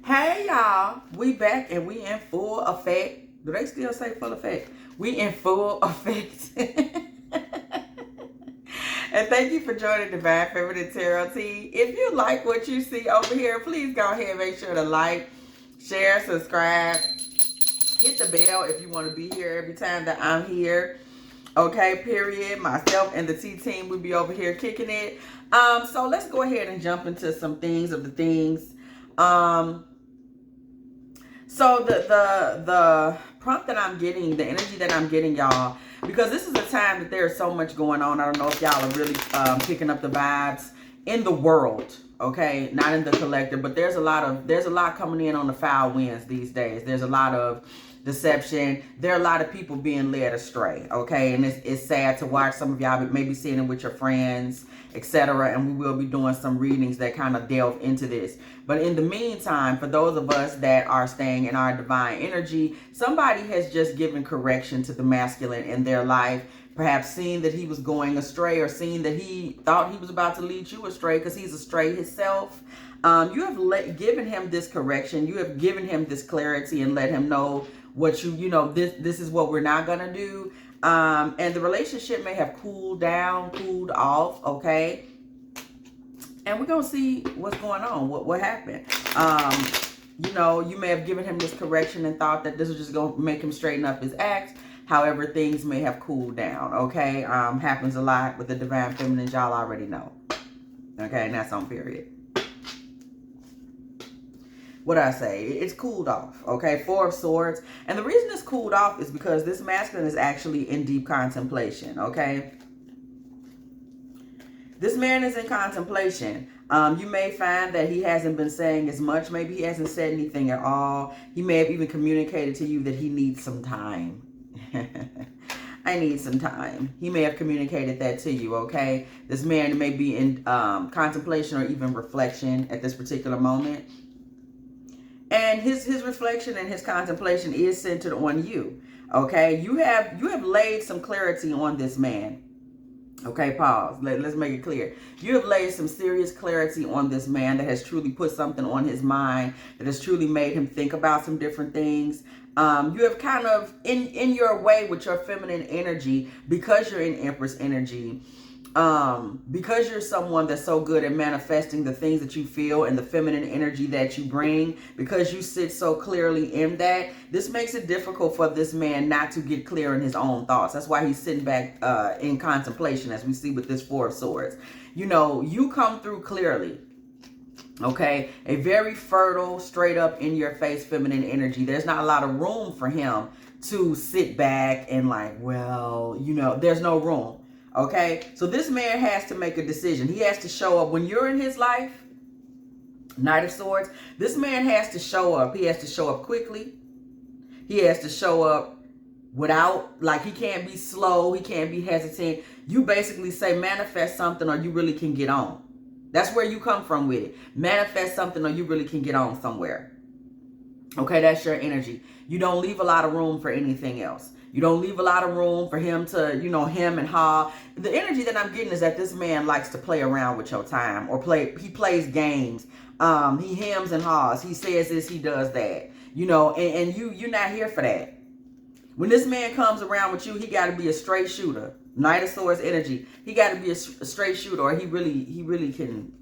Hey y'all, we back and we in full effect. Do they still say full effect? We in full effect. And thank you for joining Divine Feminine Tarot Tea. If you like what you see over here, please go ahead and make sure to like, share, subscribe, hit the bell if you want to be here every time that I'm here. Okay, period. Myself and the T team will be over here kicking it. So let's go ahead and jump into some things of the things. So the prompt that I'm getting, the energy that I'm getting, y'all, because this is a time that there's so much going on. I don't know if y'all are really picking up the vibes in the world, okay, not in the collective, but there's a lot coming in on the foul winds these days. There's a lot of deception. There are a lot of people being led astray, okay, and it's sad to watch. Some of y'all may be seeing it with your friends, etc., and we will be doing some readings that kind of delve into this. But in the meantime, for those of us that are staying in our divine energy, somebody has just given correction to the masculine in their life, perhaps seeing that he was going astray, or seeing that he thought he was about to lead you astray because he's astray himself. You have given him this correction. You have given him this clarity and let him know what this is what we're not gonna do. And the relationship may have cooled down, cooled off, okay? And we're gonna see what's going on, what happened. You may have given him this correction and thought that this was just gonna make him straighten up his act. However, things may have cooled down, okay? Happens a lot with the divine feminine, y'all already know. Okay, and that's on period. What I say, it's cooled off, okay? Four of Swords. And the reason it's cooled off is because this masculine is actually in deep contemplation, okay? This man is in contemplation. You may find that he hasn't been saying as much. Maybe he hasn't said anything at all. He may have even communicated to you that he needs some time. I need some time. He may have communicated that to you, okay? This man may be in contemplation or even reflection at this particular moment. And his reflection and his contemplation is centered on you, okay? You have laid some clarity on this man. Okay, pause. Let's make it clear. You have laid some serious clarity on this man that has truly put something on his mind, that has truly made him think about some different things. You have kind of, in your way with your feminine energy, because you're in Empress energy, because you're someone that's so good at manifesting the things that you feel and the feminine energy that you bring, because you sit so clearly in that, this makes it difficult for this man not to get clear in his own thoughts. That's why he's sitting back in contemplation, as we see with this Four of Swords. You come through clearly. Okay, a very fertile, straight up in your face feminine energy. There's not a lot of room for him to sit back and there's no room. Okay, so this man has to make a decision. He has to show up when you're in his life. Knight of Swords. This man has to show up. He has to show up quickly. He has to show up without, he can't be slow. He can't be hesitant. You basically say manifest something or you really can get on. That's where you come from with it. Manifest something or you really can get on somewhere. Okay, that's your energy. You don't leave a lot of room for anything else. You don't leave a lot of room for him to, him and ha. The energy that I'm getting is that this man likes to play around with your time, or he plays games. He hems and haws. He says this, he does that. And you're not here for that. When this man comes around with you, he got to be a straight shooter. Knight of Swords energy. He got to be a straight shooter, or he really can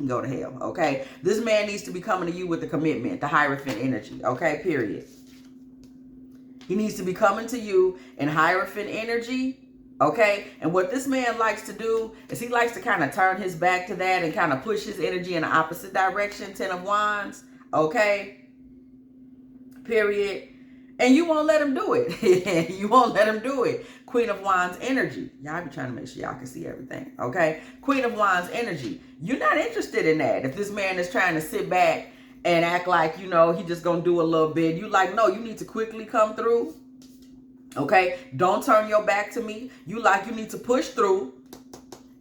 go to hell, okay? This man needs to be coming to you with the commitment, the Hierophant energy, okay, period. He needs to be coming to you in Hierophant energy, okay? And what this man likes to do is he likes to kind of turn his back to that and kind of push his energy in the opposite direction, Ten of Wands, okay? Period. And you won't let him do it. You won't let him do it. Queen of Wands energy. Y'all be trying to make sure y'all can see everything, okay? Queen of Wands energy. You're not interested in that. If this man is trying to sit back and act like, he just gonna do a little bit, you no, you need to quickly come through, okay? Don't turn your back to me. You need to push through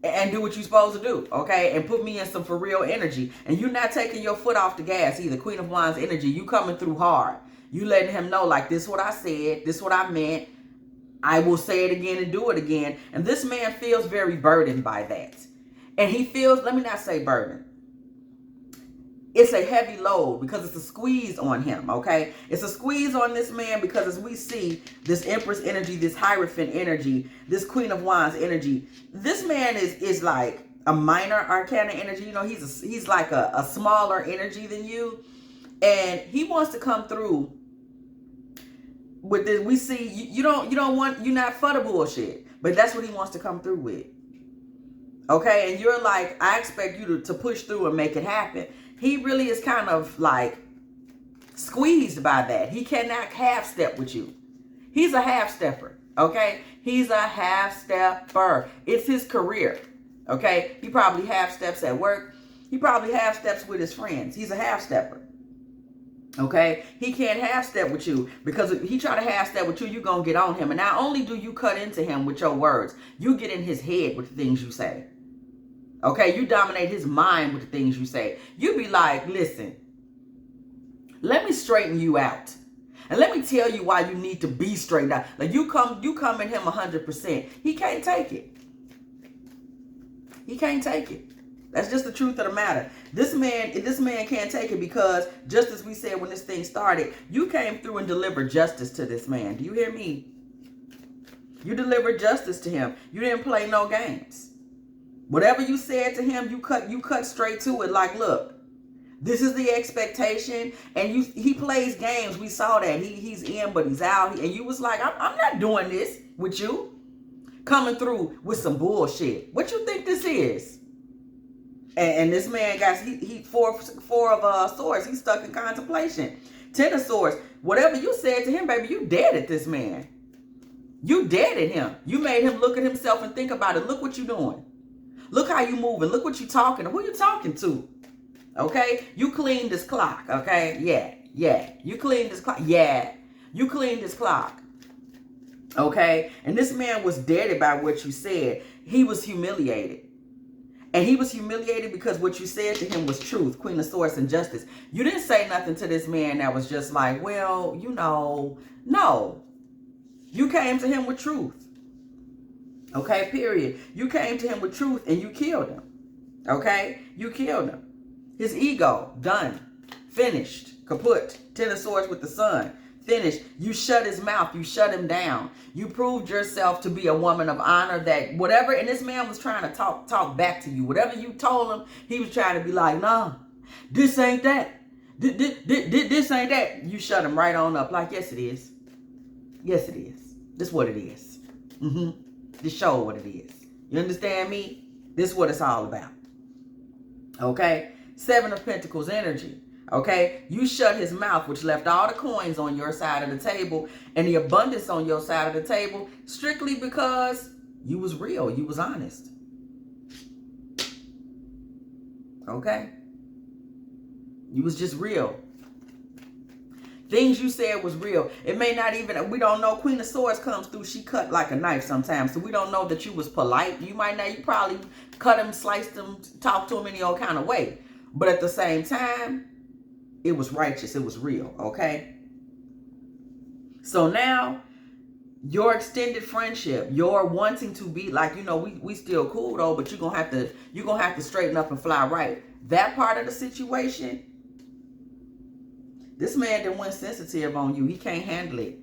and do what you're supposed to do, okay? And put me in some for real energy. And you're not taking your foot off the gas either. Queen of Wands energy. You coming through hard. You letting him know, this is what I said, this is what I meant. I will say it again and do it again. And this man feels very burdened by that. And he feels, let me not say burdened. it's a heavy load because it's a squeeze on him, okay? It's a squeeze on this man because as we see this Empress energy, this Hierophant energy, this Queen of Wands energy, this man is like a minor arcana energy. You know, he's like a smaller energy than you. And he wants to come through with this. We see you're not for the bullshit, but that's what he wants to come through with. Okay, and you're like, I expect you to push through and make it happen. He really is kind of like squeezed by that. He cannot half step with you. He's a half stepper. Okay, he's a half stepper. It's his career. Okay, he probably half steps at work. He probably half steps with his friends. He's a half stepper. Okay, he can't half step with you because if he try to half step with you, you're gonna get on him. And not only do you cut into him with your words, you get in his head with the things you say. Okay, you dominate his mind with the things you say. You be like, listen, let me straighten you out. And let me tell you why you need to be straightened out. Like you come in him 100%. He can't take it. He can't take it. That's just the truth of the matter. This man can't take it because just as we said when this thing started, you came through and delivered justice to this man. Do you hear me? You delivered justice to him. You didn't play no games. Whatever you said to him, you cut straight to it. Like, look, this is the expectation. And he plays games. We saw that. He's in, but he's out. And you was like, I'm not doing this with you. Coming through with some bullshit. What you think this is? And this man got he four of swords. He's stuck in contemplation. 10 of swords. Whatever you said to him, baby, you dead at this man. You dead at him. You made him look at himself and think about it. Look what you doing. Look how you moving. Look what you talking. Who you talking to? Okay? You cleaned this clock. Okay? Yeah. You cleaned this clock. Yeah. You cleaned this clock. Okay? And this man was deaded by what you said. He was humiliated. And he was humiliated because what you said to him was truth. Queen of Swords and justice. You didn't say nothing to this man that was just like, well, you know. No. You came to him with truth. Okay, period. You came to him with truth and you killed him. Okay? You killed him. His ego, done. Finished. Kaput. 10 of Swords with the Sun. Finished. You shut his mouth. You shut him down. You proved yourself to be a woman of honor that whatever, and this man was trying to talk back to you. Whatever you told him, he was trying to be like, nah, this ain't that. This ain't that. You shut him right on up. Like, yes, it is. Yes, it is. This is what it is. This show what it is. You understand me? This is what it's all about. Okay? 7 of Pentacles energy. Okay? You shut his mouth, which left all the coins on your side of the table and the abundance on your side of the table strictly because you was real. You was honest. Okay? You was just real. Things you said was real. It may not even, we don't know. Queen of Swords comes through. She cut like a knife sometimes. So we don't know that you was polite. You might not, you probably cut him, sliced him, talked to him any old kind of way. But at the same time, it was righteous. It was real. Okay? So now, your extended friendship, your wanting to be like, you know, we still cool though, but you're gonna have to straighten up and fly right. That part of the situation, this man done went sensitive on you. He can't handle it.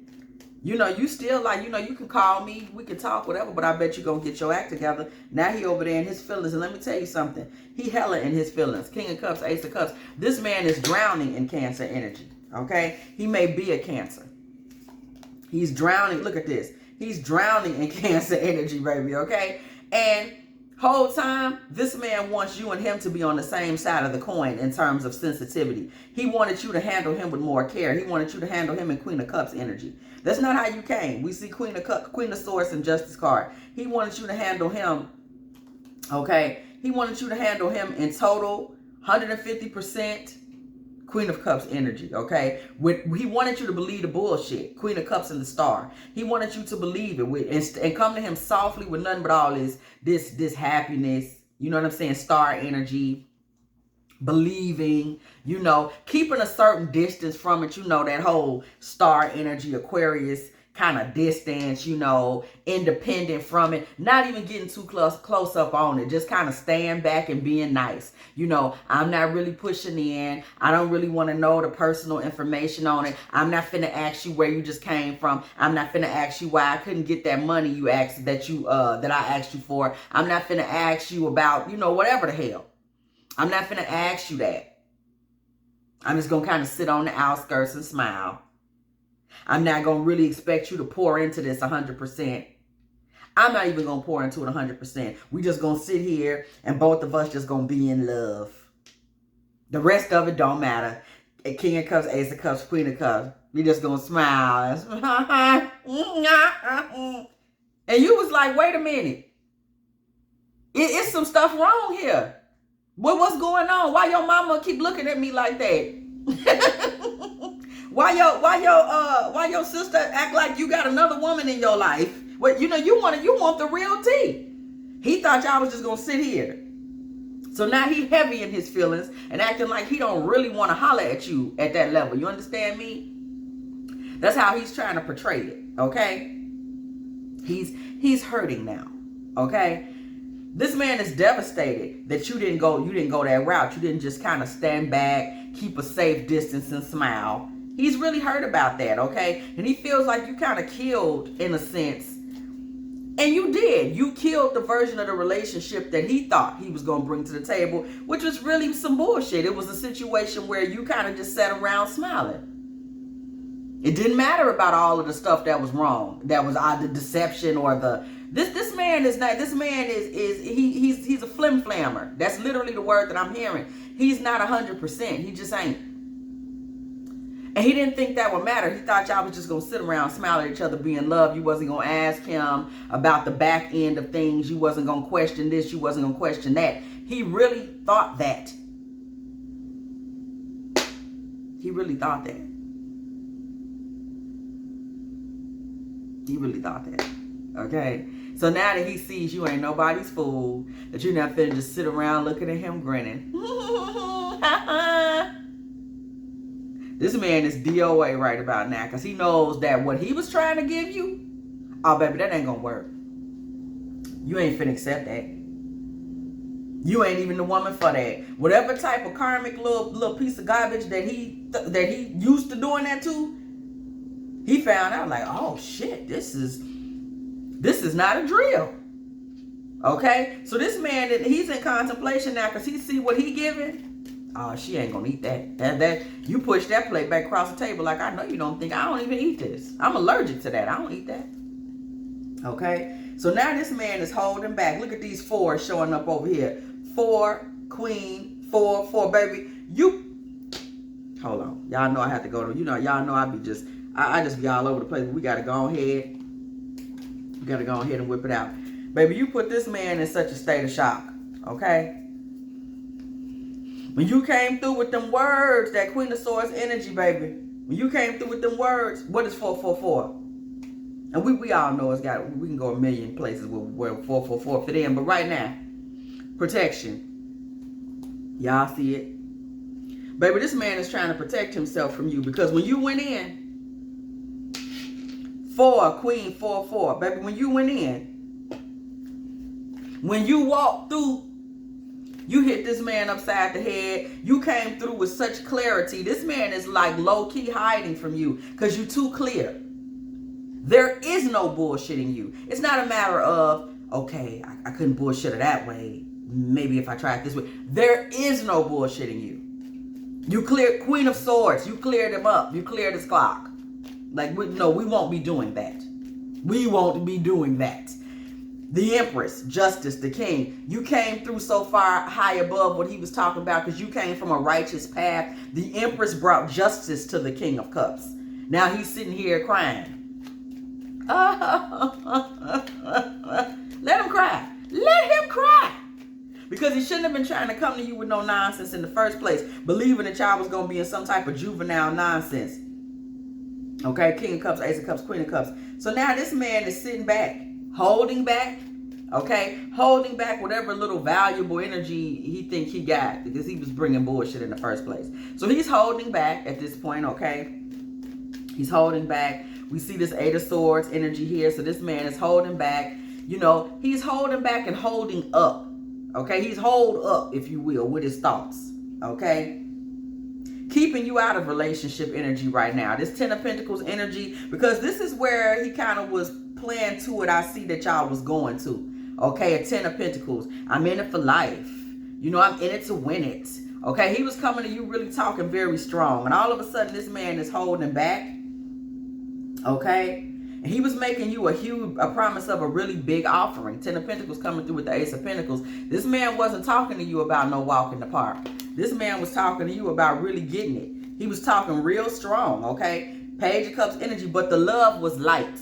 You know, you still like, you know, you can call me, we can talk, whatever, but I bet you're going to get your act together. Now he over there in his feelings. And let me tell you something. He hella in his feelings. King of Cups, Ace of Cups. This man is drowning in Cancer energy. Okay? He may be a Cancer. He's drowning. Look at this. He's drowning in Cancer energy, baby. Okay? And whole time, this man wants you and him to be on the same side of the coin in terms of sensitivity. He wanted you to handle him with more care. He wanted you to handle him in Queen of Cups energy. That's not how you came. We see Queen of Swords and Justice card. He wanted you to handle him, okay? He wanted you to handle him in total 150% Queen of Cups energy, okay? He wanted you to believe the bullshit. Queen of Cups and the Star. He wanted you to believe it and come to him softly with nothing but all this happiness. You know what I'm saying? Star energy. Believing, you know, keeping a certain distance from it. You know, that whole Star energy, Aquarius, kind of distance, you know, independent from it, not even getting too close up on it, just kind of staying back and being nice. You know, I'm not really pushing in. I don't really want to know the personal information on it. I'm not finna ask you where you just came from. I'm not finna ask you why I couldn't get that money you asked that I asked you for. I'm not finna ask you about, you know, whatever the hell. I'm not finna ask you that. I'm just gonna kind of sit on the outskirts and smile. I'm not going to really expect you to pour into this 100%. I'm not even going to pour into it 100%. We just going to sit here and both of us just going to be in love. The rest of it don't matter. King of Cups, Ace of Cups, Queen of Cups. We just going to smile. And you was like, wait a minute. It's some stuff wrong here. What's going on? Why your mama keep looking at me like that? Why your sister act like you got another woman in your life? Well, you know, you want the real tea. He thought y'all was just gonna sit here. So now he heavy in his feelings and acting like he don't really want to holler at you at that level. You understand me? That's how he's trying to portray it, okay? He's hurting now, okay? This man is devastated that you didn't go that route. You didn't just kind of stand back, keep a safe distance and smile. He's really hurt about that, okay? And he feels like you kind of killed, in a sense. And you did. You killed the version of the relationship that he thought he was going to bring to the table, which was really some bullshit. It was a situation where you kind of just sat around smiling. It didn't matter about all of the stuff that was wrong. That was the deception or the... This man is not... This man he's a flim-flammer. That's literally the word that I'm hearing. He's not 100%. He just ain't. And he didn't think that would matter. He thought y'all was just going to sit around, smile at each other, be in love. You wasn't going to ask him about the back end of things. You wasn't going to question this. You wasn't going to question that. He really thought that. He really thought that. He really thought that. Okay? So now that he sees you ain't nobody's fool, that you're not finna just sit around looking at him grinning. This man is DOA right about now because he knows that what he was trying to give you, oh, baby, that ain't going to work. You ain't finna accept that. You ain't even the woman for that. Whatever type of karmic little piece of garbage that he used to doing that to, he found out like, oh, shit, this is not a drill. Okay? So this man, he's in contemplation now because he see what he giving. Oh, she ain't gonna eat that. That you push that plate back across the table like, I know you don't think, I don't even eat this. I'm allergic to that. I don't eat that. Okay? So now this man is holding back. Look at these fours showing up over here. 4, queen, 4, baby. Hold on. Y'all know I have to go to, y'all know I just be all over the place. We gotta go ahead. We gotta go ahead and whip it out. Baby, you put this man in such a state of shock. Okay? When you came through with them words, that Queen of Swords energy, baby. When you came through with them words, what is 444? And we all know we can go a million places where 444 fit in. But right now, protection. Y'all see it? Baby, this man is trying to protect himself from you because when you went in, 4, queen, 4. Baby, when you went in, when you walked through, you hit this man upside the head. You came through with such clarity. This man is like low-key hiding from you because you're too clear. There is no bullshitting you. It's not a matter of, okay, I couldn't bullshit her that way. Maybe if I tried this way. There is no bullshitting you. You cleared Queen of Swords. You cleared him up. You cleared his clock. Like, we won't be doing that. We won't be doing that. The Empress, Justice, the King. You came through so far high above what he was talking about because you came from a righteous path. The Empress brought justice to the King of Cups. Now he's sitting here crying. Let him cry. Let him cry. Because he shouldn't have been trying to come to you with no nonsense in the first place. Believing that y'all was going to be in some type of juvenile nonsense. Okay, King of Cups, Ace of Cups, Queen of Cups. So now this man is sitting back. Holding back, okay? Holding back whatever little valuable energy he think he got because he was bringing bullshit in the first place. So he's holding back at this point, okay? He's holding back We see this Eight of Swords energy here. So this man is holding back. You know, he's holding back and holding up. Okay, he's holed up, if you will, with his thoughts. Okay, keeping you out of relationship energy right now. This Ten of Pentacles energy, because this is where he kind of was playing to it. I see that y'all was going to. Okay, a Ten of Pentacles. I'm in it for life. You know, I'm in it to win it. Okay, he was coming to you really talking very strong. And all of a sudden, this man is holding back. Okay, and he was making you a promise of a really big offering. Ten of Pentacles coming through with the Ace of Pentacles. This man wasn't talking to you about no walk in the park. This man was talking to you about really getting it. He was talking real strong, okay? Page of Cups energy, but the love was light.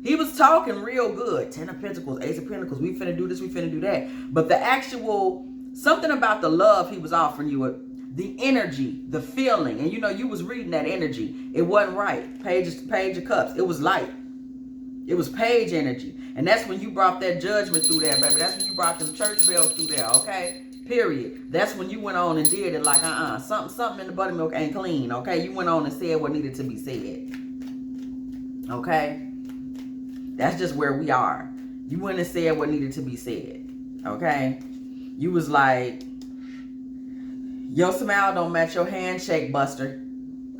He was talking real good. Ten of Pentacles, Ace of Pentacles. We finna do this, we finna do that. But the actual, something about the love he was offering you, the energy, the feeling, and you know, you was reading that energy. It wasn't right. Page of Cups. It was light. It was page energy. And that's when you brought that judgment through there, baby. That's when you brought them church bells through there, okay? Period. That's when you went on and did it like, something in the buttermilk ain't clean, okay? You went on and said what needed to be said. Okay? That's just where we are. You went and said what needed to be said. Okay? You was like, your smile don't match your handshake, Buster.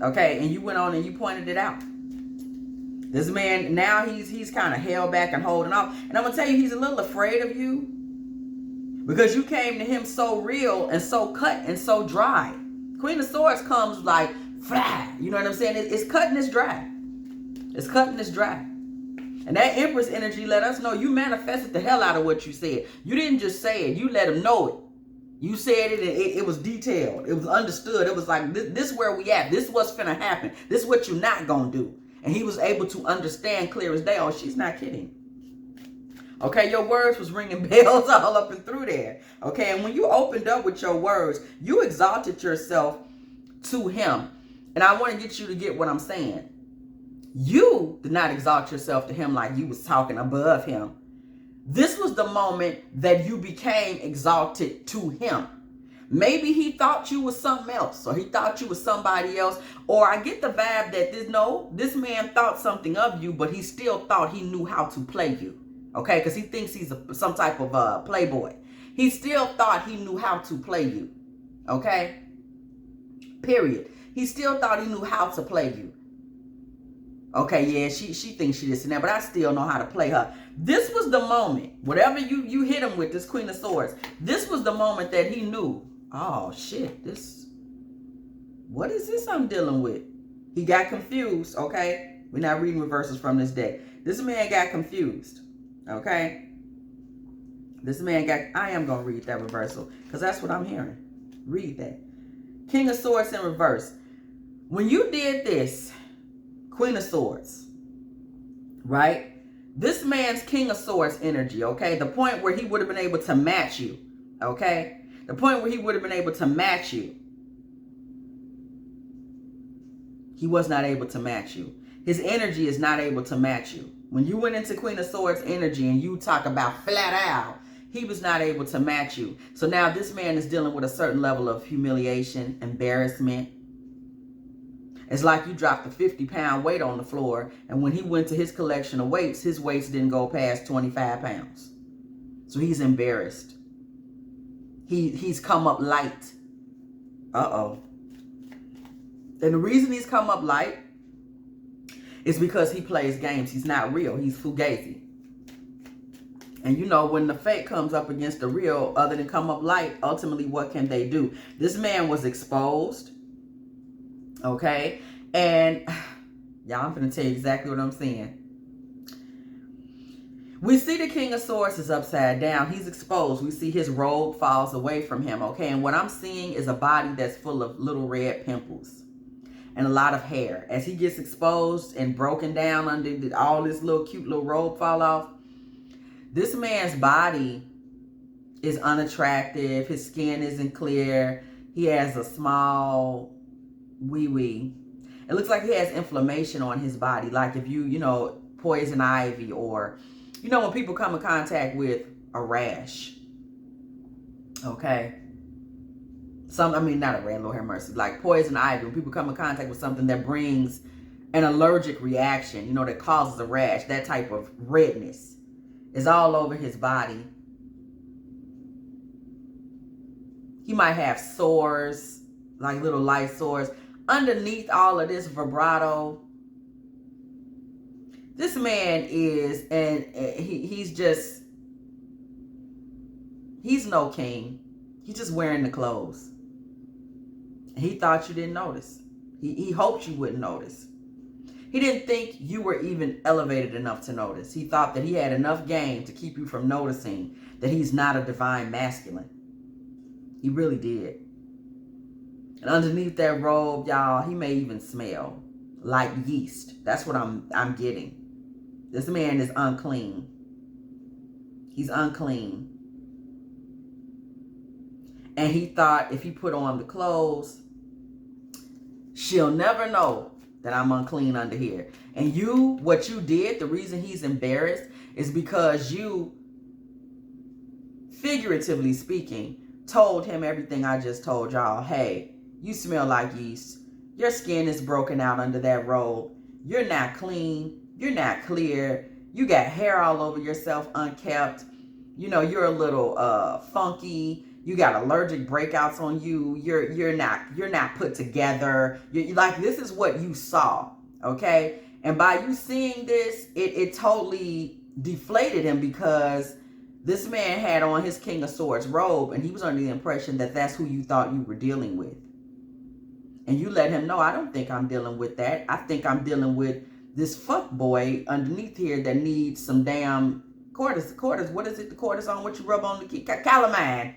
Okay? And you went on and you pointed it out. This man, now he's kind of held back and holding off. And I'm going to tell you, he's a little afraid of you. Because you came to him so real and so cut and so dry. Queen of Swords comes like, fly. You know what I'm saying? It's cutting this dry. It's cutting this dry. And that Empress energy let us know you manifested the hell out of what you said. You didn't just say it. You let him know it. You said it and it was detailed. It was understood. It was like, this where we at. This what's finna happen. This is what you're not gonna do. And he was able to understand clear as day. Oh, she's not kidding. Okay, your words was ringing bells all up and through there. Okay, and when you opened up with your words, you exalted yourself to him. And I want to get you to get what I'm saying. You did not exalt yourself to him like you was talking above him. This was the moment that you became exalted to him. Maybe he thought you was something else, or he thought you was somebody else, or I get the vibe that this man thought something of you, but he still thought he knew how to play you. Okay, because he thinks he's some type of playboy. He still thought he knew how to play you. Okay? Period. He still thought he knew how to play you. Okay, yeah, she thinks she this and that, but I still know how to play her. This was the moment, whatever you hit him with, this Queen of Swords, this was the moment that he knew, oh, shit, what is this I'm dealing with? He got confused, okay? We're not reading reversals from this deck. This man got confused. Okay, this man I am going to read that reversal because that's what I'm hearing. Read that. King of Swords in reverse. When you did this, Queen of Swords, right? This man's King of Swords energy, okay? The point where he would have been able to match you, okay? The point where he would have been able to match you. He was not able to match you. His energy is not able to match you. When you went into Queen of Swords energy and you talk about flat out, he was not able to match you. So now this man is dealing with a certain level of humiliation, embarrassment. It's like you dropped a 50-pound weight on the floor, and when he went to his collection of weights, his weights didn't go past 25 pounds. So he's embarrassed. He's come up light. Uh-oh. And the reason he's come up light is because he plays games. He's not real. He's fugazi. And you know, when the fake comes up against the real, other than come up light, ultimately, what can they do? This man was exposed. Okay? And, y'all, I'm going to tell you exactly what I'm saying. We see the King of Swords is upside down. He's exposed. We see his robe falls away from him. Okay? And what I'm seeing is a body that's full of little red pimples. And a lot of hair. As he gets exposed and broken down under all this little cute little robe fall off, this man's body is unattractive. His skin isn't clear. He has a small wee-wee. It looks like he has inflammation on his body. Like if you know, poison ivy, or, you know, when people come in contact with a rash. Okay? Not a red, Lord have mercy. Like poison ivy, when people come in contact with something that brings an allergic reaction, you know, that causes a rash. That type of redness is all over his body. He might have sores, like little light sores. Underneath all of this vibrato, this man is, and he's no king. He's just wearing the clothes. He thought you didn't notice. He hoped you wouldn't notice. He didn't think you were even elevated enough to notice. He thought that he had enough game to keep you from noticing that he's not a divine masculine. He really did. And underneath that robe, y'all, he may even smell like yeast. That's what I'm getting. This man is unclean. He's unclean. And he thought if he put on the clothes, she'll never know that I'm unclean under here. And what you did, the reason he's embarrassed is because you, figuratively speaking, told him everything I just told y'all. Hey, you smell like yeast. Your skin is broken out under that robe. You're not clean. You're not clear. You got hair all over yourself, unkept. You know, you're a little funky. You got allergic breakouts on you. You're not put together. You're like, this is what you saw, okay? And by you seeing this, it totally deflated him, because this man had on his King of Swords robe, and he was under the impression that that's who you thought you were dealing with. And you let him know, I don't think I'm dealing with that. I think I'm dealing with this fuck boy underneath here that needs some damn what is it? The cortisone, what you rub on the kid? Calamine.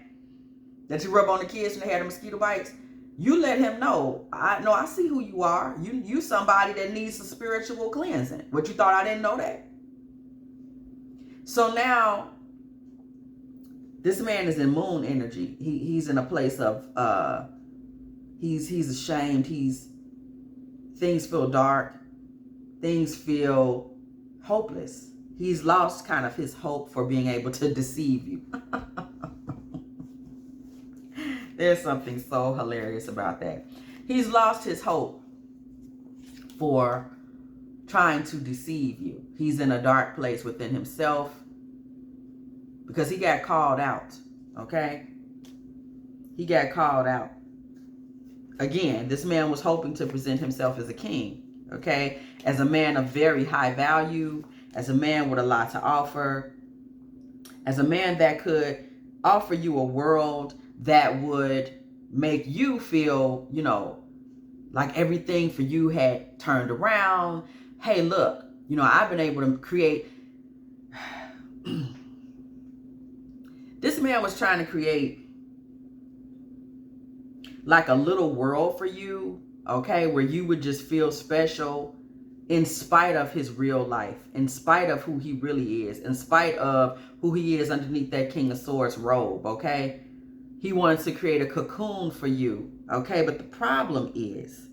That you rub on the kids when they had the mosquito bites. You let him know, I see who you are. You somebody that needs some spiritual cleansing. What, you thought I didn't know that? So now, this man is in moon energy. He's in a place of, he's ashamed. Things feel dark. Things feel hopeless. He's lost kind of his hope for being able to deceive you. There's something so hilarious about that. He's lost his hope for trying to deceive you. He's in a dark place within himself because he got called out, okay? He got called out. Again, this man was hoping to present himself as a king, okay? As a man of very high value, as a man with a lot to offer, as a man that could offer you a world that would make you feel, you know, like everything for you had turned around. Hey, look, you know, I've been able to create. This man was trying to create like a little world for you, okay, where you would just feel special in spite of his real life, in spite of who he really is, in spite of who he is underneath that King of Swords robe, okay? He wants to create a cocoon for you, okay? But the problem is,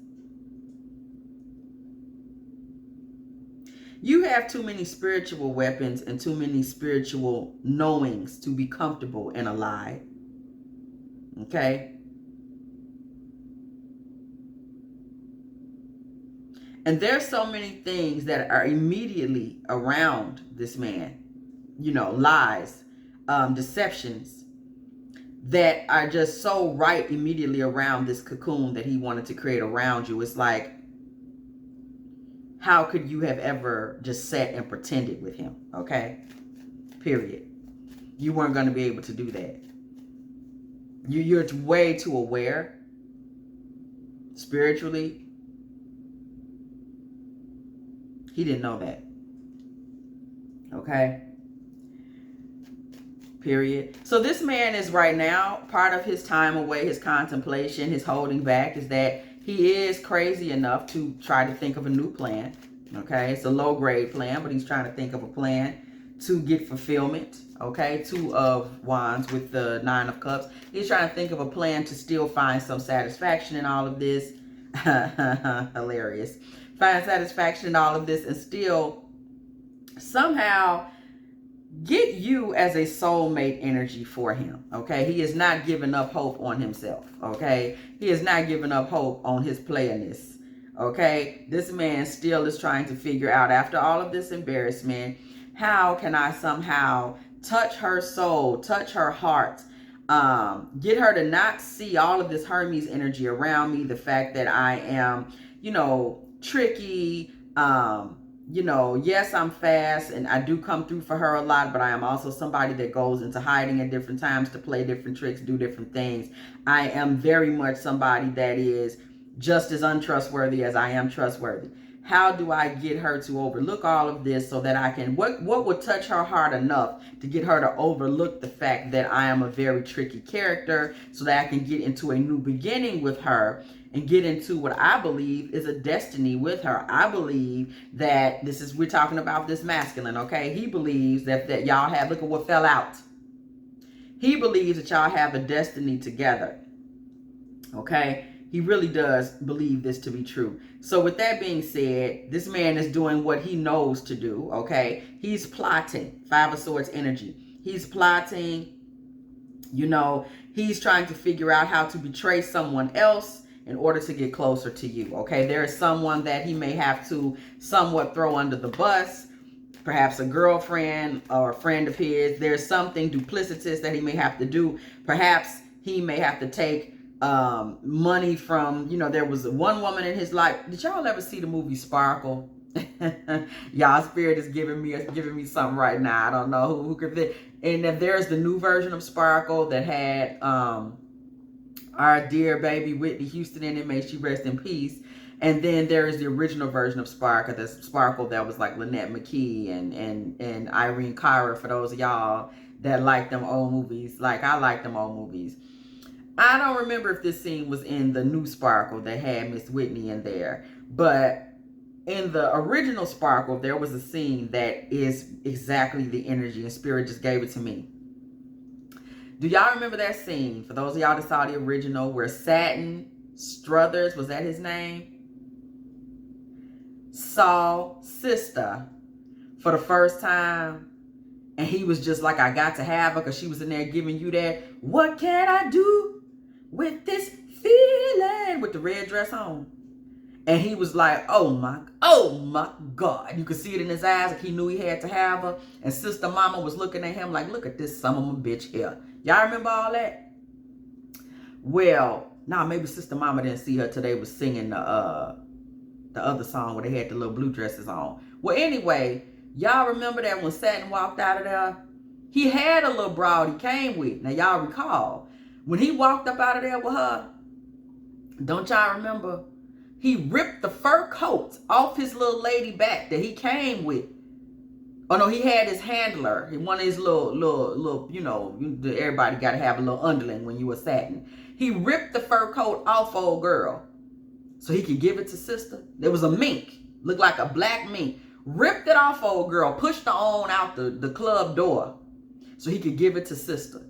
you have too many spiritual weapons and too many spiritual knowings to be comfortable in a lie, okay? And there's so many things that are immediately around this man, you know, lies, deceptions, that are just so right immediately around this cocoon that he wanted to create around you. It's like, how could you have ever just sat and pretended with him, okay? Period. You weren't going to be able to do that. You're way too aware spiritually. He didn't know that, okay? Period. So this man is right now, part of his time away, his contemplation, his holding back is that he is crazy enough to try to think of a new plan. Okay, it's a low grade plan, but he's trying to think of a plan to get fulfillment. Okay, 2 of Wands with the 9 of Cups. He's trying to think of a plan to still find some satisfaction in all of this. Hilarious. Find satisfaction in all of this and still somehow get you as a soulmate energy for him, okay? He is not giving up hope on himself, okay? He is not giving up hope on his playerness. Okay, this man still is trying to figure out, after all of this embarrassment, how can I somehow touch her soul, touch her heart, get her to not see all of this Hermes energy around me, the fact that I am, tricky, yes, I'm fast and I do come through for her a lot, but I am also somebody that goes into hiding at different times to play different tricks, do different things. I am very much somebody that is just as untrustworthy as I am trustworthy. How do I get her to overlook all of this so that I can, what would touch her heart enough to get her to overlook the fact that I am a very tricky character, so that I can get into a new beginning with her and get into what I believe is a destiny with her. I believe that we're talking about this masculine, okay? He believes that y'all have, look at what fell out. He believes that y'all have a destiny together, okay? He really does believe this to be true. So with that being said, this man is doing what he knows to do, okay? He's plotting. Five of Swords energy. He's plotting, he's trying to figure out how to betray someone else in order to get closer to you, okay? There is someone that he may have to somewhat throw under the bus, perhaps a girlfriend or a friend of his. There's something duplicitous that he may have to do. Perhaps he may have to take money from, there was one woman in his life. Did y'all ever see the movie Sparkle? Y'all spirit is giving me something right now. I don't know who could fit. And then there's the new version of Sparkle that had our dear baby Whitney Houston in it. May she rest in peace. And then there is the original version of Sparkle that was like Lynette McKee and Irene Cara, for those of y'all that like them old movies. Like I like them old movies. I don't remember if this scene was in the new Sparkle that had Miss Whitney in there, but in the original Sparkle, there was a scene that is exactly the energy, and Spirit just gave it to me. Do y'all remember that scene, for those of y'all that saw the original, where Satin Struthers, was that his name, saw Sister for the first time, and he was just like, I got to have her, because she was in there giving you that, what can I do with this feeling, with the red dress on? And he was like, oh my God. You could see it in his eyes, like he knew he had to have her. And Sister Mama was looking at him like, look at this son of a bitch here. Y'all remember all that? Well, maybe Sister Mama didn't see her till they was singing the other song where they had the little blue dresses on. Well, anyway, y'all remember that when Satin walked out of there, he had a little broad he came with. Now, y'all recall, when he walked up out of there with her, don't y'all remember? He ripped the fur coat off his little lady back that he came with. Oh no, he had his handler. One of his little, everybody got to have a little underling when you were Satin. He ripped the fur coat off old girl so he could give it to Sister. There was a mink, looked like a black mink. Ripped it off old girl, pushed her on out the club door so he could give it to Sister.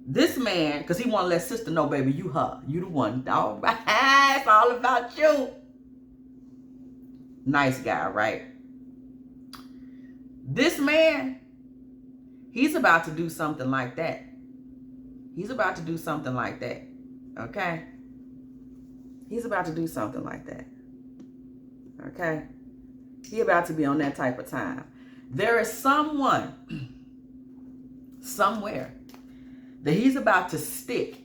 This man, because he want to let Sister know, baby, you her. You the one. All right. It's all about you. Nice guy, right? This man, he's about to do something like that. He's about to do something like that. Okay? He's about to do something like that. Okay? He about to be on that type of time. There is someone, somewhere, that he's about to stick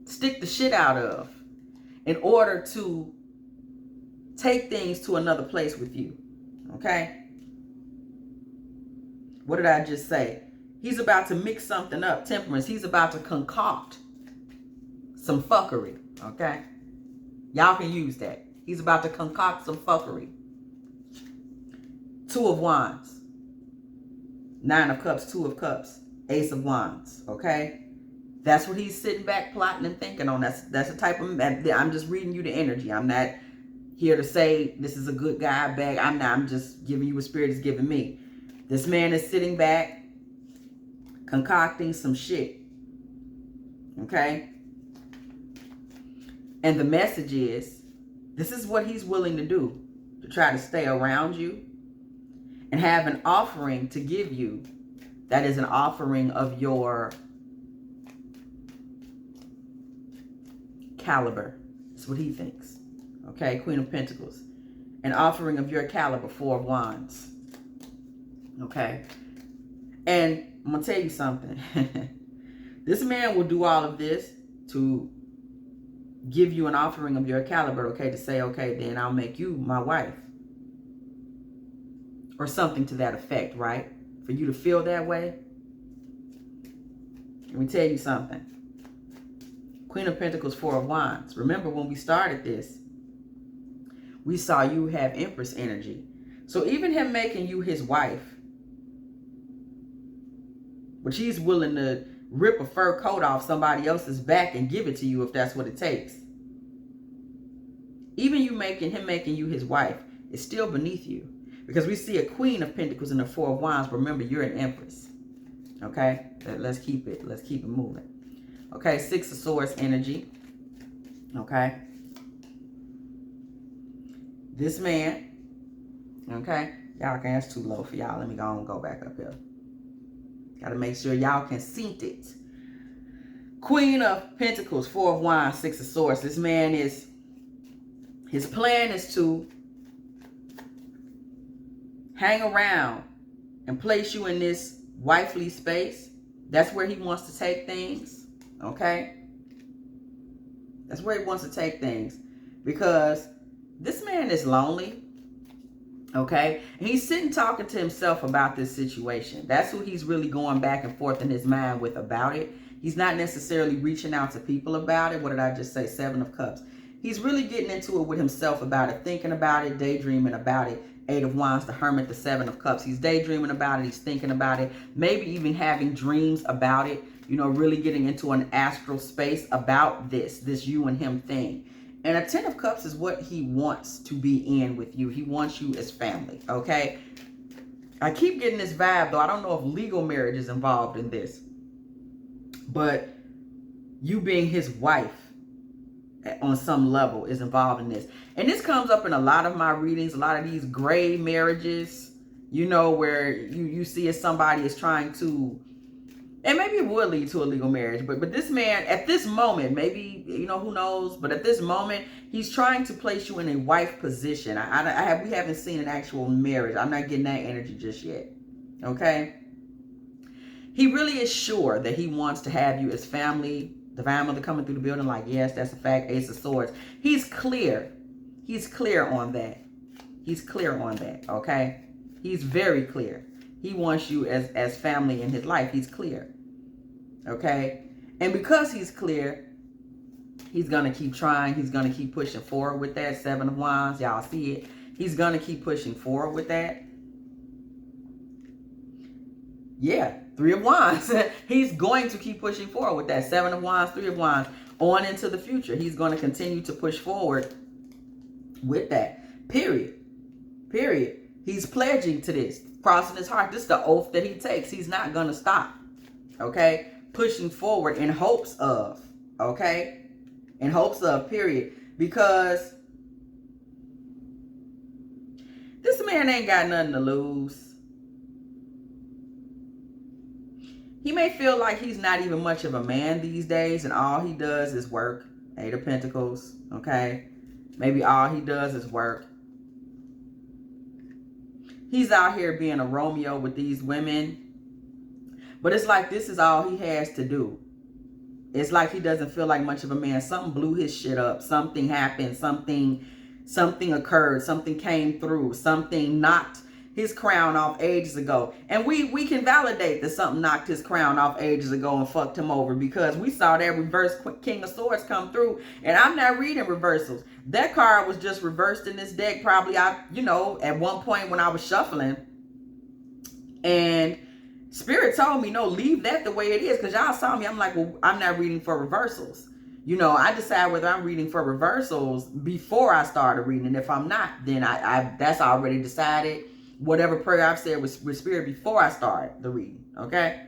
the shit out of in order to take things to another place with you. Okay? What did I just say? He's about to mix something up. Temperance. He's about to concoct some fuckery. Okay? Y'all can use that. He's about to concoct some fuckery. Two of Wands. Nine of Cups, Two of Cups. Ace of Wands, okay? That's what he's sitting back plotting and thinking on. That's the type of, I'm just reading you the energy. I'm not here to say this is a good guy, bad. I'm just giving you what Spirit is giving me. This man is sitting back concocting some shit, okay? And the message is, this is what he's willing to do to try to stay around you and have an offering to give you that is an offering of your caliber. That's what he thinks. Okay, Queen of Pentacles. An offering of your caliber, Four of Wands. Okay. And I'm going to tell you something. This man will do all of this to give you an offering of your caliber, okay, to say, okay, then I'll make you my wife. Or something to that effect, right? For you to feel that way. Let me tell you something. Queen of Pentacles, Four of Wands. Remember when we started this, we saw you have Empress energy. So even him making you his wife, which he's willing to rip a fur coat off somebody else's back and give it to you if that's what it takes. Even him making you his wife is still beneath you. Because we see a Queen of Pentacles and a Four of Wands. Remember, you're an Empress. Okay? Let's keep it moving. Okay, Six of Swords energy. Okay? This man, okay? Y'all can, that's too low for y'all. Let me go back up here. Got to make sure y'all can see it. Queen of Pentacles, Four of Wands, Six of Swords. This man is, his plan is to hang around and place you in this wifely space. That's where he wants to take things. Okay? That's where he wants to take things. Because this man is lonely. Okay? And he's sitting talking to himself about this situation. That's who he's really going back and forth in his mind with about it. He's not necessarily reaching out to people about it. What did I just say? Seven of Cups. He's really getting into it with himself about it, thinking about it, daydreaming about it. Eight of Wands, the Hermit, the Seven of Cups. He's daydreaming about it. He's thinking about it. Maybe even having dreams about it. You know, really getting into an astral space about this you and him thing. And a Ten of Cups is what he wants to be in with you. He wants you as family, okay? I keep getting this vibe, though. I don't know if legal marriage is involved in this. But you being his wife on some level is involved in this. And this comes up in a lot of my readings, a lot of these gray marriages, you know, where you see as somebody is trying to, and maybe it would lead to a legal marriage, but this man at this moment, maybe, you know, who knows, but at this moment, he's trying to place you in a wife position. We haven't seen an actual marriage. I'm not getting that energy just yet. Okay? He really is sure that he wants to have you as family. Divine Mother coming through the building like, yes, that's a fact. Ace of Swords. He's clear. He's clear on that. He's clear on that, okay? He's very clear. He wants you as family in his life. He's clear, okay? And because he's clear, he's going to keep trying. He's going to keep pushing forward with that. Seven of Wands, y'all see it. He's going to keep pushing forward with that. Yeah, Three of Wands. He's going to keep pushing forward with that. Seven of Wands, Three of Wands, on into the future. He's going to continue to push forward with that. Period. Period. He's pledging to this, crossing his heart. This is the oath that he takes. He's not going to stop. Okay? Pushing forward in hopes of. Okay? In hopes of, period. Because this man ain't got nothing to lose. He may feel like he's not even much of a man these days and all he does is work. Eight of Pentacles, okay? Maybe all he does is work. He's out here being a Romeo with these women. But it's like this is all he has to do. It's like he doesn't feel like much of a man. Something blew his shit up. Something happened. Something occurred. Something came through. Something knocked his crown off ages ago. And we can validate that something knocked his crown off ages ago and fucked him over, because we saw that reverse King of Swords come through. And I'm not reading reversals. That card was just reversed in this deck probably, at one point when I was shuffling. And Spirit told me, no, leave that the way it is, because y'all saw me. I'm like, well, I'm not reading for reversals. You know, I decide whether I'm reading for reversals before I started reading. And if I'm not, then I that's already decided. Whatever prayer I've said with Spirit before I start the reading, okay?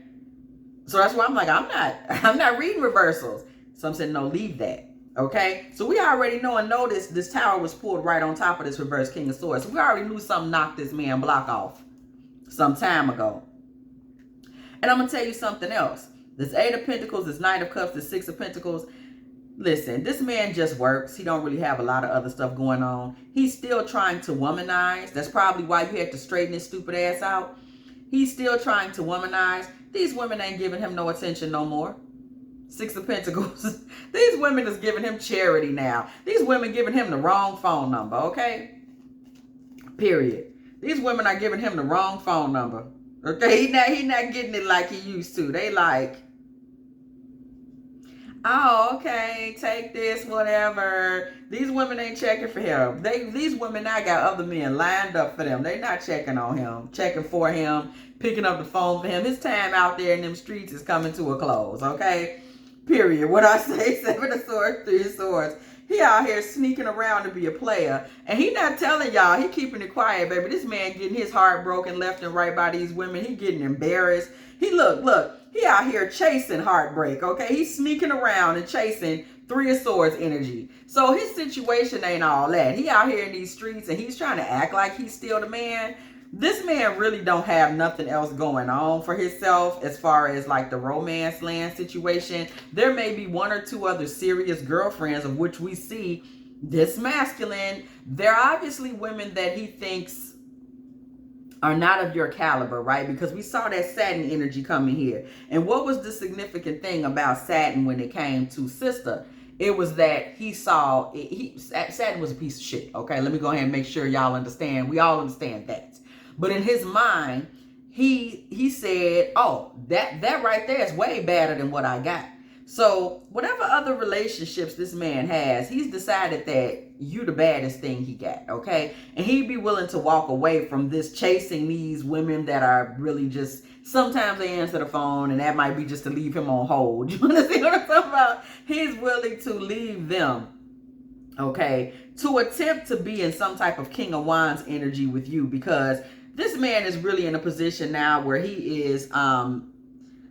So that's why I'm like, I'm not reading reversals. So I'm saying, no, leave that, okay? So we already know and notice this tower was pulled right on top of this reverse King of Swords. So we already knew something knocked this man block off some time ago. And I'm going to tell you something else. This Eight of Pentacles, this Knight of Cups, this Six of Pentacles, Listen, this man just works. He don't really have a lot of other stuff going on. He's still trying to womanize. That's probably why you had to straighten his stupid ass out. He's still trying to womanize. These women ain't giving him no attention no more. Six of Pentacles. These women is giving him charity now. These women giving him the wrong phone number, okay? Period. These women are giving him the wrong phone number. Okay? He not getting it like he used to. They like, oh, okay, take this, whatever. These women ain't checking for him. These women now got other men lined up for them. They not checking on him, checking for him, picking up the phone for him. His time out there in them streets is coming to a close, okay? Period. What I say, Seven of Swords, Three of Swords. He out here sneaking around to be a player. And he not telling y'all. He keeping it quiet, baby. This man getting his heart broken left and right by these women. He getting embarrassed. He look. He out here chasing heartbreak, okay? He's sneaking around and chasing Three of Swords energy. So his situation ain't all that. He out here in these streets and he's trying to act like he's still the man. This man really don't have nothing else going on for himself as far as like the romance land situation. There may be one or two other serious girlfriends of which we see this masculine. They're obviously women that he thinks are not of your caliber, right? Because we saw that Saturn energy coming here. And what was the significant thing about Saturn when it came to sister? It was that he saw, Saturn was a piece of shit, okay? Let me go ahead and make sure y'all understand. We all understand that. But in his mind, he said, oh, that right there is way better than what I got. So whatever other relationships this man has, he's decided that you the baddest thing he got, okay? And he'd be willing to walk away from this chasing these women that are really just, sometimes they answer the phone and that might be just to leave him on hold. You understand what I'm talking about? He's willing to leave them, okay, to attempt to be in some type of King of Wands energy with you, because this man is really in a position now where he is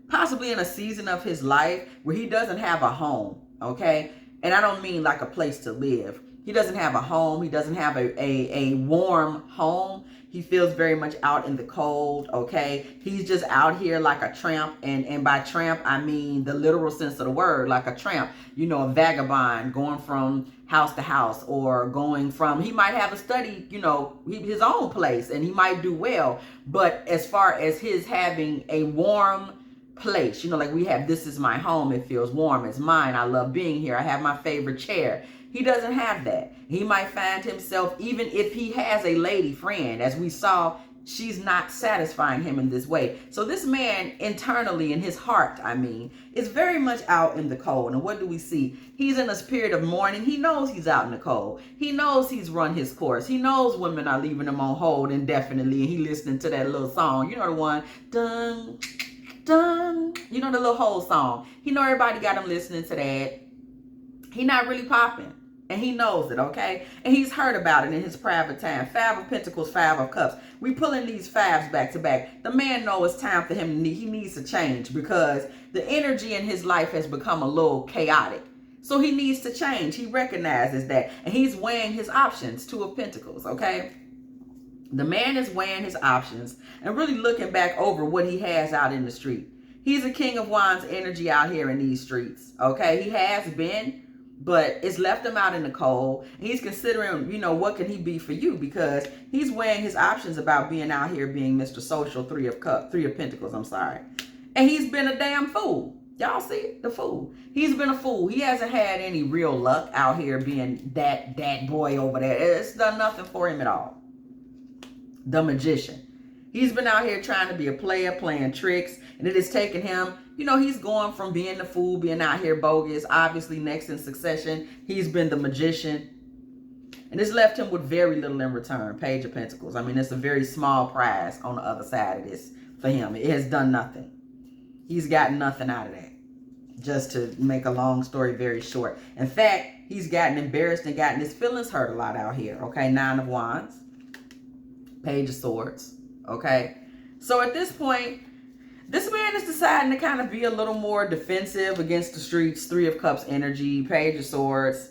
possibly in a season of his life where he doesn't have a home, okay? And I don't mean like a place to live. He doesn't have a home. He doesn't have a warm home. He feels very much out in the cold, okay? He's just out here like a tramp. And by tramp, I mean the literal sense of the word, like a tramp. You know, a vagabond going from house to house, or going from, he might have a study, you know, his own place, and he might do well. But as far as his having a warm place, you know, like we have, this is my home, it feels warm, it's mine, I love being here, I have my favorite chair. He doesn't have that. He might find himself, even if he has a lady friend, as we saw, she's not satisfying him in this way. So this man internally, in his heart, I mean, is very much out in the cold. And what do we see? He's in a spirit of mourning. He knows he's out in the cold. He knows he's run his course. He knows women are leaving him on hold indefinitely. And he listening to that little song. You know the one, dun, dun. You know the little whole song. He know everybody got him listening to that. He not really popping. And he knows it, okay? And he's heard about it in his private time. Five of Pentacles, Five of Cups. We pulling these fives back to back. The man knows it's time for him. He needs to change because the energy in his life has become a little chaotic. So he needs to change. He recognizes that. And he's weighing his options. Two of Pentacles, okay? The man is weighing his options and really looking back over what he has out in the street. He's a King of Wands energy out here in these streets, okay? He has been, but it's left him out in the cold. And he's considering, you know, what can he be for you? Because he's weighing his options about being out here being Mr. Social, Three of Pentacles, I'm sorry. And he's been a damn fool. Y'all see it? The fool. He's been a fool. He hasn't had any real luck out here being that boy over there. It's done nothing for him at all. The Magician. He's been out here trying to be a player, playing tricks, and it has taken him, you know, he's going from being the fool, being out here bogus, obviously next in succession, he's been the Magician, and it's left him with very little in return. Page of Pentacles. I mean, it's a very small prize on the other side of this for him. It has done nothing. He's gotten nothing out of that. Just to make a long story very short. In fact, he's gotten embarrassed and gotten his feelings hurt a lot out here, okay? Nine of Wands. Page of Swords. Okay, so at this point, this man is deciding to kind of be a little more defensive against the streets. Three of Cups energy, Page of Swords.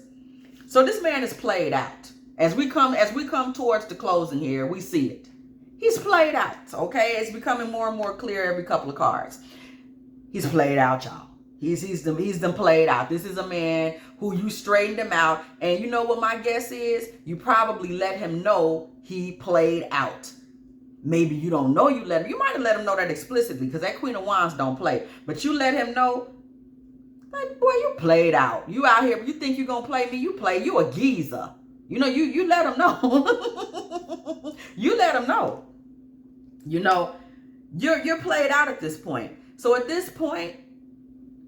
So this man is played out. As we come towards the closing here, we see it. He's played out. Okay, it's becoming more and more clear every couple of cards. He's played out, y'all. He's them played out. This is a man who you straightened him out. And you know what my guess is? You probably let him know he played out. Maybe you don't know you let him. You might have let him know that explicitly because that Queen of Wands don't play. But you let him know, like, boy, you played out. You out here, you think you're going to play me? You play. You a geezer. You know, you let him know. You let him know. You know, you're played out at this point. So at this point,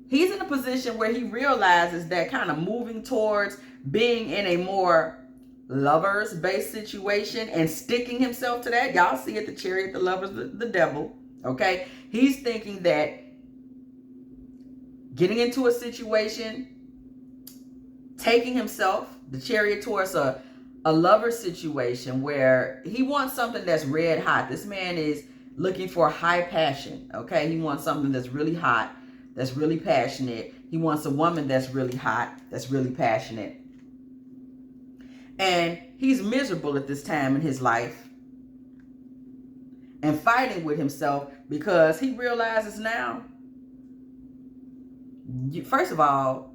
he's in a position where he realizes that kind of moving towards being in a more lovers-based situation and sticking himself to that. Y'all see it, the Chariot, the Lovers, the Devil. Okay? He's thinking that getting into a situation, taking himself, the Chariot, towards a lover situation where he wants something that's red hot. This man is looking for high passion. Okay? He wants something that's really hot, that's really passionate. He wants a woman that's really hot, that's really passionate. And he's miserable at this time in his life and fighting with himself because he realizes now, first of all,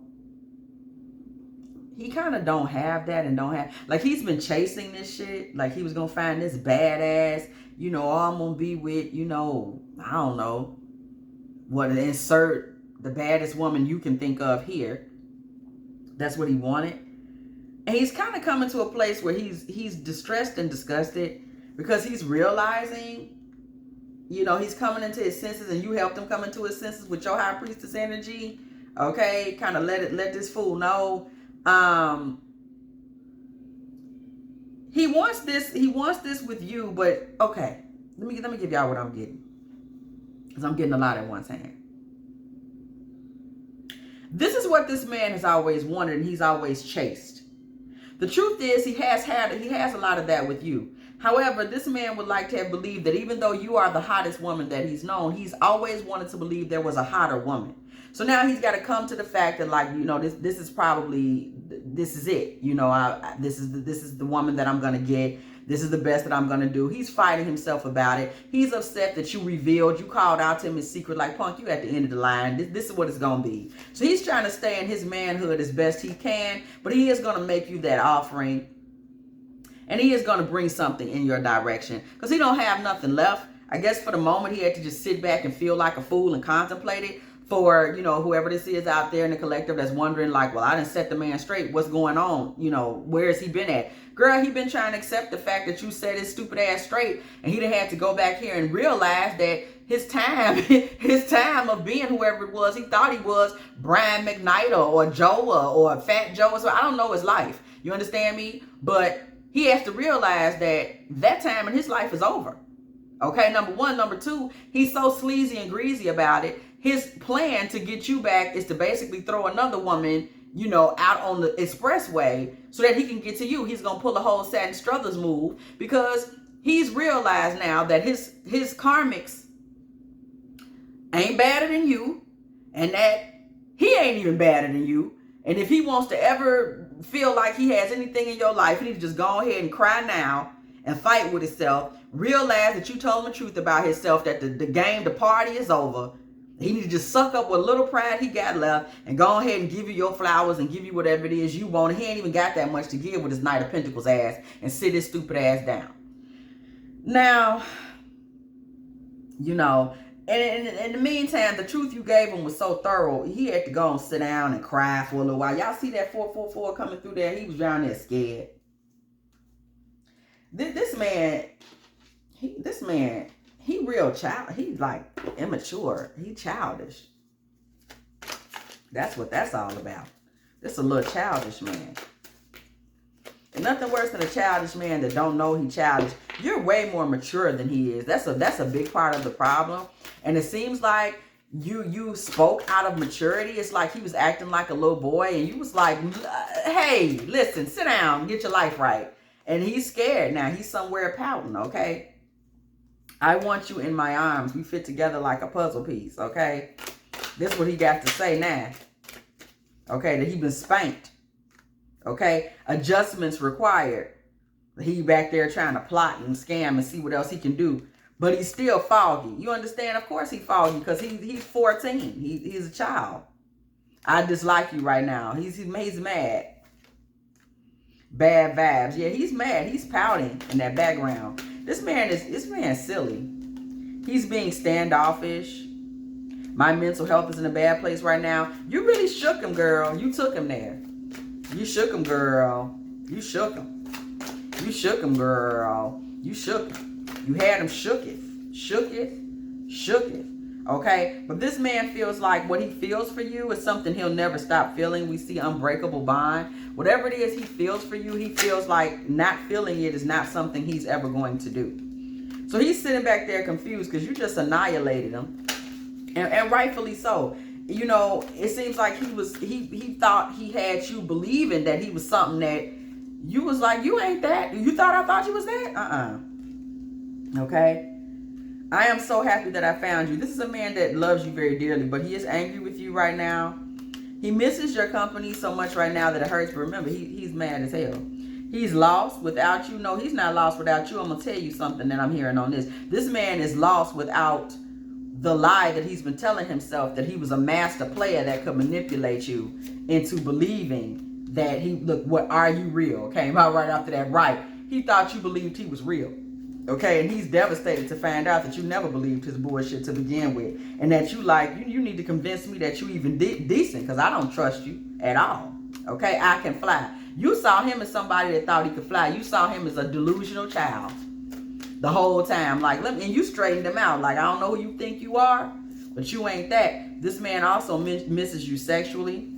he kind of don't have that and don't have, like, he's been chasing this shit. Like, he was going to find this badass, you know, oh, I'm going to be with, you know, I don't know, what, insert the baddest woman you can think of here. That's what he wanted. And he's kind of coming to a place where he's distressed and disgusted because he's realizing, you know, he's coming into his senses, and you helped him come into his senses with your High Priestess energy. Okay, kind of let this fool know. He wants this with you, but okay. Let me give y'all what I'm getting, because I'm getting a lot at once hand. This is what this man has always wanted, and he's always chased. The truth is, he has a lot of that with you. However, this man would like to have believed that even though you are the hottest woman that he's known, he's always wanted to believe there was a hotter woman. So now he's got to come to the fact that, like, you know, this is it. You know, this is the woman that I'm gonna get. This is the best that I'm gonna do. He's fighting himself about it. He's upset that you revealed, you called out to him in secret, like, punk, you at the end of the line. This is what it's gonna be. So he's trying to stay in his manhood as best he can, but he is gonna make you that offering, and he is gonna bring something in your direction because he don't have nothing left. I guess for the moment he had to just sit back and feel like a fool and contemplate it. For, you know, whoever this is out there in the collective that's wondering, like, well, I didn't set the man straight. What's going on? You know, where has he been at? Girl, he been trying to accept the fact that you set his stupid ass straight, and he done had to go back here and realize that his time of being whoever it was, he thought he was Brian McKnight or Joa or Fat Joe. So I don't know his life. You understand me? But he has to realize that time in his life is over. Okay, number one. Number two, he's so sleazy and greasy about it. His plan to get you back is to basically throw another woman, you know, out on the expressway so that he can get to you. He's going to pull a whole Saturn Struthers move because he's realized now that his karmics ain't badder than you, and that he ain't even badder than you. And if he wants to ever feel like he has anything in your life, he needs to just go ahead and cry now and fight with himself. Realize that you told him the truth about himself, that the party is over. He needs to just suck up what little pride he got left and go ahead and give you your flowers and give you whatever it is you want. He ain't even got that much to give with his Knight of Pentacles ass, and sit his stupid ass down. Now, you know, and in the meantime, the truth you gave him was so thorough, he had to go and sit down and cry for a little while. Y'all see that 444 coming through there? He was down there scared. This man, he real child. He's like immature. He childish. That's what that's all about. This a little childish man. And nothing worse than a childish man that don't know he childish. You're way more mature than he is. That's a big part of the problem. And it seems like you spoke out of maturity. It's like he was acting like a little boy, and you was like, hey, listen, sit down, get your life right. And he's scared now. He's somewhere pouting, okay? I want you in my arms. We fit together like a puzzle piece, okay? This is what he got to say now. Okay, that he been spanked. Okay, adjustments required. He back there trying to plot and scam and see what else he can do. But he's still foggy. You understand? Of course he's foggy because he's 14. He's a child. I dislike you right now. He's mad. Bad vibes. Yeah, he's mad. He's pouting in that background. This man's silly. He's being standoffish. My mental health is in a bad place right now. You really shook him, girl. You took him there. You shook him, girl. You shook him. You shook him, girl. You shook him. You had him shooketh. Shooketh. Shooketh. Okay? But this man feels like what he feels for you is something he'll never stop feeling. We see unbreakable bond. Whatever it is he feels for you, he feels like not feeling it is not something he's ever going to do. So he's sitting back there confused because you just annihilated him. And rightfully so. You know, it seems like he thought he had you believing that he was something that you was like, you ain't that. You thought I thought you was that? Okay? I am so happy that I found you. This is a man that loves you very dearly, but he is angry with you right now. He misses your company so much right now that it hurts. But remember, he's mad as hell. He's lost without you. No, he's not lost without you. I'm going to tell you something that I'm hearing on this. This man is lost without the lie that he's been telling himself, that he was a master player that could manipulate you into believing that what are you real? Came out right after that. Right. He thought you believed he was real. Okay, and he's devastated to find out that you never believed his bullshit to begin with. And that you need to convince me that you even decent, because I don't trust you at all. Okay, I can fly. You saw him as somebody that thought he could fly. You saw him as a delusional child the whole time. And you straightened him out. Like, I don't know who you think you are, but you ain't that. This man also misses you sexually.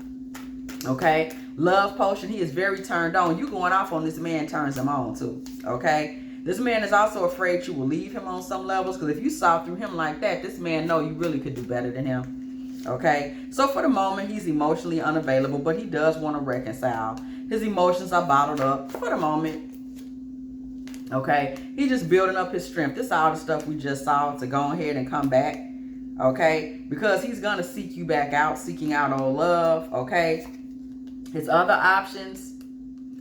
Okay, love potion. He is very turned on. You going off on this man turns him on too. Okay. This man is also afraid you will leave him on some levels, because if you saw through him like that, this man know you really could do better than him. Okay? So for the moment, he's emotionally unavailable, but he does want to reconcile. His emotions are bottled up for the moment. Okay? He's just building up his strength. This is all the stuff we just saw to go ahead and come back. Okay? Because he's going to seek you back out, seeking out old love. Okay? His other options,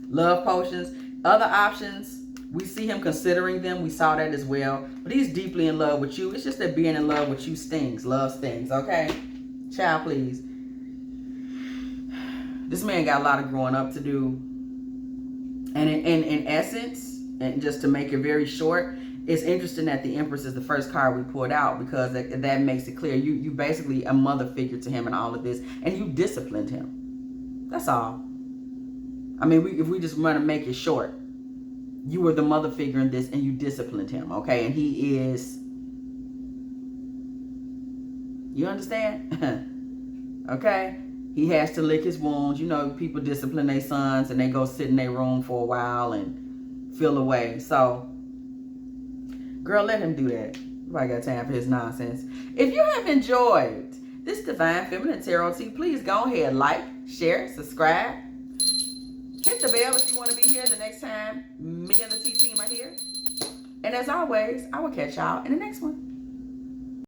love potions, other options, we see him considering them. We saw that as well. But he's deeply in love with you. It's just that being in love with you stings. Love stings. Okay? Child, please. This man got a lot of growing up to do. And in essence, and just to make it very short, it's interesting that the Empress is the first card we pulled out, because that makes it clear. You basically a mother figure to him in all of this. And you disciplined him. That's all. I mean, if we just want to make it short. You were the mother figure in this, and you disciplined him, okay? And he is... You understand? Okay? He has to lick his wounds. You know, people discipline their sons, and they go sit in their room for a while and feel away. So, girl, let him do that. Nobody got time for his nonsense. If you have enjoyed this Divine Feminine Tarot Tea, please go ahead, like, share, subscribe. Hit the bell if you want to be here the next time me and the T team are here. And as always, I will catch y'all in the next one.